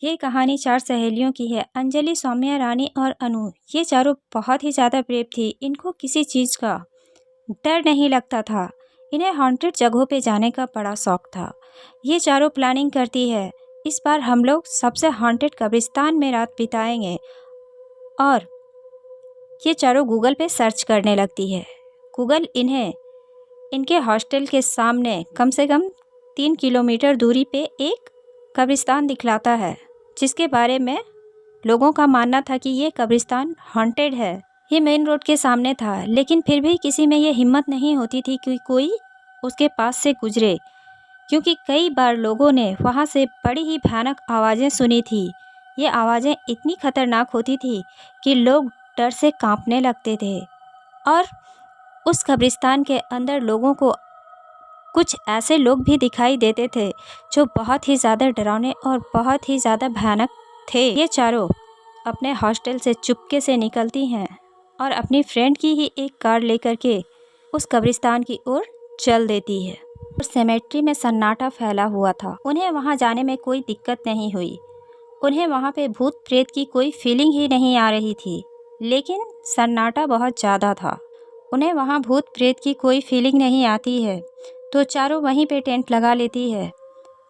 ये कहानी 4 सहेलियों की है। अंजलि, सौम्या, रानी और अनु। ये चारों बहुत ही ज़्यादा ब्रेव थी। इनको किसी चीज़ का डर नहीं लगता था। इन्हें हॉन्टेड जगहों पे जाने का बड़ा शौक था। ये चारों प्लानिंग करती है, इस बार हम लोग सबसे हॉन्टेड कब्रिस्तान में रात बिताएंगे। और ये चारों गूगल पे सर्च करने लगती है। गूगल इन्हें इनके हॉस्टल के सामने कम से कम 3 किलोमीटर दूरी पे एक कब्रिस्तान दिखलाता है, जिसके बारे में लोगों का मानना था कि ये कब्रिस्तान हॉन्टेड है। ये मेन रोड के सामने था, लेकिन फिर भी किसी में ये हिम्मत नहीं होती थी कि कोई उसके पास से गुजरे, क्योंकि कई बार लोगों ने वहाँ से बड़ी ही भयानक आवाज़ें सुनी थी। ये आवाज़ें इतनी खतरनाक होती थी कि लोग डर से कांपने लगते थे। और उस कब्रिस्तान के अंदर लोगों को कुछ ऐसे लोग भी दिखाई देते थे जो बहुत ही ज़्यादा डरावने और बहुत ही ज़्यादा भयानक थे। ये चारों अपने हॉस्टल से चुपके से निकलती हैं और अपनी फ्रेंड की ही एक कार लेकर के उस कब्रिस्तान की ओर चल देती है। और सेमेट्री में सन्नाटा फैला हुआ था। उन्हें वहाँ जाने में कोई दिक्कत नहीं हुई। उन्हें वहाँ पे भूत प्रेत की कोई फीलिंग ही नहीं आ रही थी, लेकिन सन्नाटा बहुत ज़्यादा था। उन्हें वहाँ भूत प्रेत की कोई फीलिंग नहीं आती है तो चारों वहीं पे टेंट लगा लेती है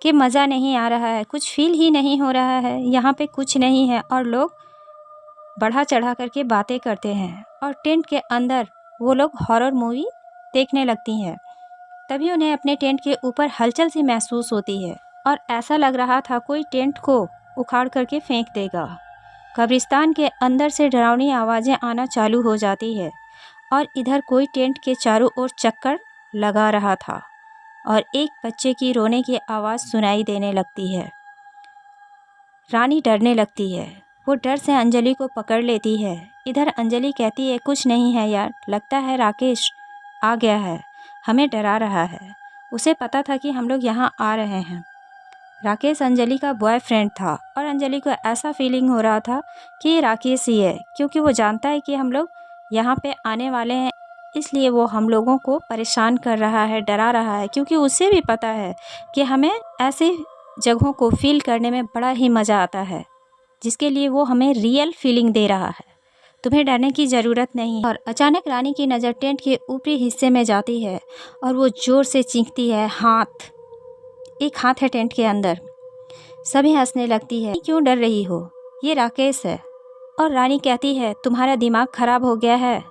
कि मज़ा नहीं आ रहा है, कुछ फील ही नहीं हो रहा है, यहाँ पे कुछ नहीं है। और लोग बढ़ा चढ़ा करके बातें करते हैं और टेंट के अंदर वो लोग हॉरर मूवी देखने लगती हैं। तभी उन्हें अपने टेंट के ऊपर हलचल सी महसूस होती है और ऐसा लग रहा था कोई टेंट को उखाड़ करके फेंक देगा। कब्रिस्तान के अंदर से डरावनी आवाज़ें आना चालू हो जाती है और इधर कोई टेंट के चारों ओर चक्कर लगा रहा था और एक बच्चे की रोने की आवाज़ सुनाई देने लगती है। रानी डरने लगती है। वो डर से अंजलि को पकड़ लेती है। इधर अंजलि कहती है, कुछ नहीं है यार, लगता है राकेश आ गया है, हमें डरा रहा है। उसे पता था कि हम लोग यहाँ आ रहे हैं। राकेश अंजलि का बॉयफ्रेंड था और अंजलि को ऐसा फीलिंग हो रहा था कि ये राकेश ही है, क्योंकि वो जानता है कि हम लोग यहाँ पे आने वाले हैं, इसलिए वो हम लोगों को परेशान कर रहा है, डरा रहा है, क्योंकि उसे भी पता है कि हमें ऐसी जगहों को फील करने में बड़ा ही मज़ा आता है, जिसके लिए वो हमें रियल फीलिंग दे रहा है। तुम्हें डरने की ज़रूरत नहीं। और अचानक रानी की नज़र टेंट के ऊपरी हिस्से में जाती है और वो ज़ोर से चीखती है, हाथ, एक हाथ है टेंट के अंदर। सभी हंसने लगती है, क्यों डर रही हो, ये राकेश है। और रानी कहती है, तुम्हारा दिमाग खराब हो गया है,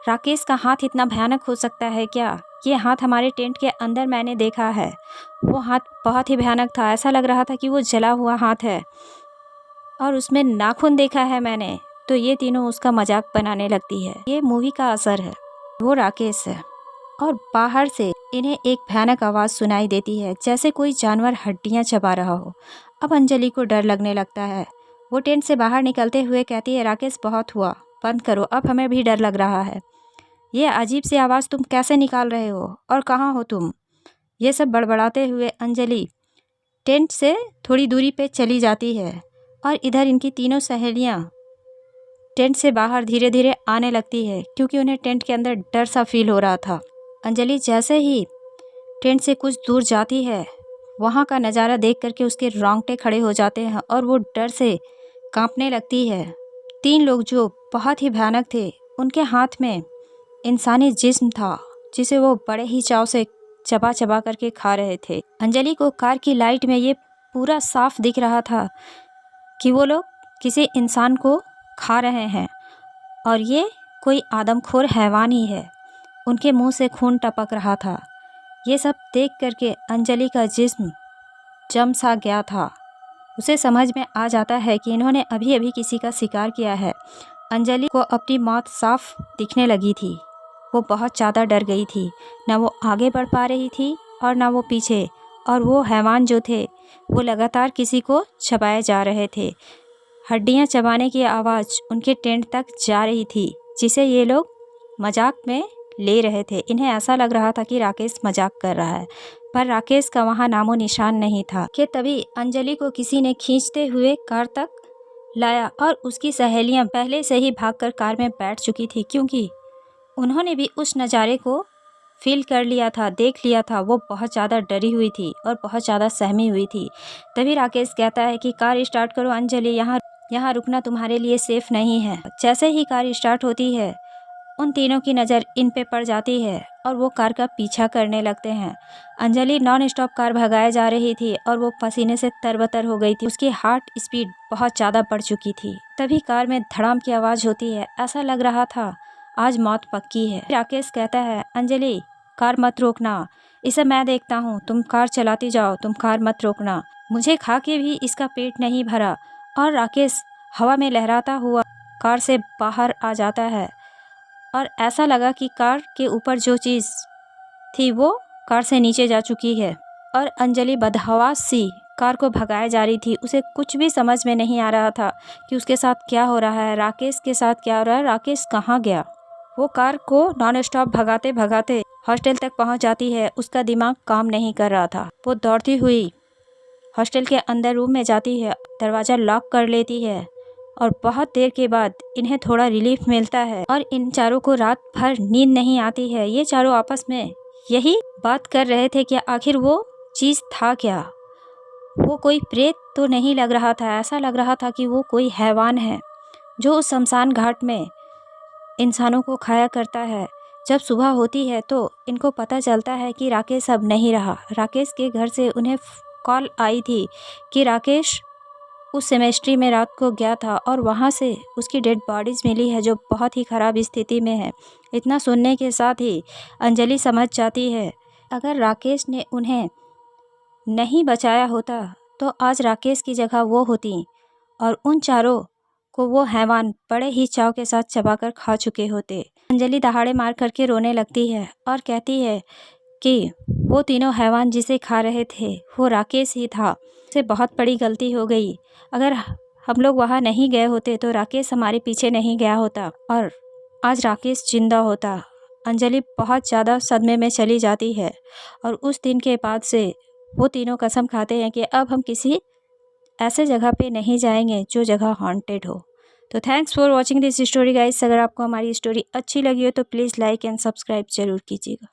राकेश का हाथ इतना भयानक हो सकता है क्या? ये हाथ हमारे टेंट के अंदर मैंने देखा है, वो हाथ बहुत ही भयानक था, ऐसा लग रहा था कि वो जला हुआ हाथ है और उसमें नाखून देखा है मैंने। तो ये तीनों उसका मजाक बनाने लगती है। ये मूवी का असर है, वो राकेश है। और बाहर से इन्हें एक भयानक आवाज़ सुनाई देती है, जैसे कोई जानवर हड्डियाँ चबा रहा हो। अब अंजलि को डर लगने लगता है। वो टेंट से बाहर निकलते हुए कहती है, राकेश बहुत हुआ, बंद करो, अब हमें भी डर लग रहा है। ये अजीब सी आवाज़ तुम कैसे निकाल रहे हो और कहाँ हो तुम? ये सब बड़बड़ाते हुए अंजलि टेंट से थोड़ी दूरी पे चली जाती है और इधर इनकी तीनों सहेलियाँ टेंट से बाहर धीरे धीरे आने लगती है, क्योंकि उन्हें टेंट के अंदर डर सा फील हो रहा था। अंजलि जैसे ही टेंट से कुछ दूर जाती है, वहाँ का नज़ारा देख करके उसके रोंगटे खड़े हो जाते हैं और वो डर से कांपने लगती है। 3 लोग जो बहुत ही भयानक थे, उनके हाथ में इंसानी जिस्म था, जिसे वो बड़े ही चाव से चबा चबा करके खा रहे थे। अंजलि को कार की लाइट में ये पूरा साफ दिख रहा था कि वो लोग किसी इंसान को खा रहे हैं और ये कोई आदमखोर हैवान ही है। उनके मुंह से खून टपक रहा था। ये सब देख करके अंजलि का जिस्म जम सा गया था। उसे समझ में आ जाता है कि इन्होंने अभी अभी किसी का शिकार किया है। अंजलि को अपनी मौत साफ दिखने लगी थी। वो बहुत ज़्यादा डर गई थी, ना वो आगे बढ़ पा रही थी और ना वो पीछे। और वो हैवान जो थे वो लगातार किसी को चबाए जा रहे थे। हड्डियां चबाने की आवाज़ उनके टेंट तक जा रही थी, जिसे ये लोग मजाक में ले रहे थे। इन्हें ऐसा लग रहा था कि राकेश मजाक कर रहा है, पर राकेश का वहाँ नामो निशान नहीं था। कि तभी अंजलि को किसी ने खींचते हुए कार तक लाया और उसकी सहेलियां पहले से ही भागकर कार में बैठ चुकी थी, क्योंकि उन्होंने भी उस नज़ारे को फील कर लिया था, देख लिया था, वो बहुत ज़्यादा डरी हुई थी और बहुत ज़्यादा सहमी हुई थी। तभी राकेश कहता है कि कार स्टार्ट करो अंजलि, यहाँ रुकना तुम्हारे लिए सेफ़ नहीं है। जैसे ही कार स्टार्ट होती है उन तीनों की नज़र इन पे पड़ जाती है और वो कार का पीछा करने लगते हैं। अंजलि नॉन स्टॉप कार भगाए जा रही थी और वो पसीने से तरबतर हो गई थी। उसकी हार्ट स्पीड बहुत ज़्यादा बढ़ चुकी थी। तभी कार में धड़ाम की आवाज़ होती है। ऐसा लग रहा था आज मौत पक्की है। राकेश कहता है अंजलि कार मत रोकना, इसे मैं देखता हूँ, तुम कार चलाती जाओ, तुम कार मत रोकना। मुझे खा के भी इसका पेट नहीं भरा। और राकेश हवा में लहराता हुआ कार से बाहर आ जाता है और ऐसा लगा कि कार के ऊपर जो चीज़ थी वो कार से नीचे जा चुकी है। और अंजलि बदहवास सी कार को भगाए जा रही थी। उसे कुछ भी समझ में नहीं आ रहा था कि उसके साथ क्या हो रहा है, राकेश के साथ क्या हो रहा है, राकेश कहाँ गया। वो कार को नॉन स्टॉप भगाते भगाते हॉस्टल तक पहुंच जाती है। उसका दिमाग काम नहीं कर रहा था। वो दौड़ती हुई हॉस्टल के अंदर रूम में जाती है, दरवाज़ा लॉक कर लेती है और बहुत देर के बाद इन्हें थोड़ा रिलीफ मिलता है और इन चारों को रात भर नींद नहीं आती है। ये चारों आपस में यही बात कर रहे थे कि आखिर वो चीज़ था क्या। वो कोई प्रेत तो नहीं लग रहा था, ऐसा लग रहा था कि वो कोई हैवान है जो उस शमशान घाट में इंसानों को खाया करता है। जब सुबह होती है तो इनको पता चलता है कि राकेश अब नहीं रहा। राकेश के घर से उन्हें कॉल आई थी कि राकेश उस सेमेस्ट्री में रात को गया था और वहाँ से उसकी डेड बॉडीज़ मिली है जो बहुत ही ख़राब स्थिति में है। इतना सुनने के साथ ही अंजलि समझ जाती है अगर राकेश ने उन्हें नहीं बचाया होता तो आज राकेश की जगह वो होती और उन चारों को वो हैवान बड़े ही चाव के साथ चबाकर खा चुके होते। अंजलि दहाड़े मार करके रोने लगती है और कहती है कि वो तीनों हैवान जिसे खा रहे थे वो राकेश ही था। से बहुत बड़ी गलती हो गई। अगर हम लोग वहाँ नहीं गए होते तो राकेश हमारे पीछे नहीं गया होता और आज राकेश जिंदा होता। अंजलि बहुत ज़्यादा सदमे में चली जाती है और उस दिन के बाद से वो तीनों कसम खाते हैं कि अब हम किसी ऐसे जगह पे नहीं जाएंगे जो जगह हॉन्टेड हो। तो thanks for watching this story guys. अगर आपको हमारी स्टोरी अच्छी लगी हो तो प्लीज़ लाइक एंड सब्सक्राइब ज़रूर कीजिएगा।